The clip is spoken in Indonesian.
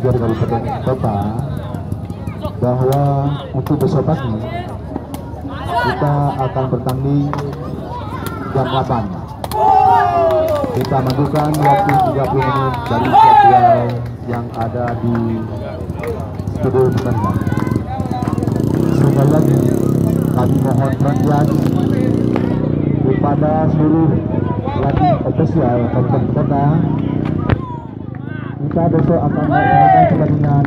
Manajer Kabupaten Kota bahwa untuk besok pagi kita akan bertanding jam 8. Kita menentukan waktu 30 menit dari jadwal yang ada di studio pertandingan. Sekali lagi kami mohon perhatian kepada seluruh pelatih ofisial Kabupaten Kota. Kita besok akan melakukan pertandingan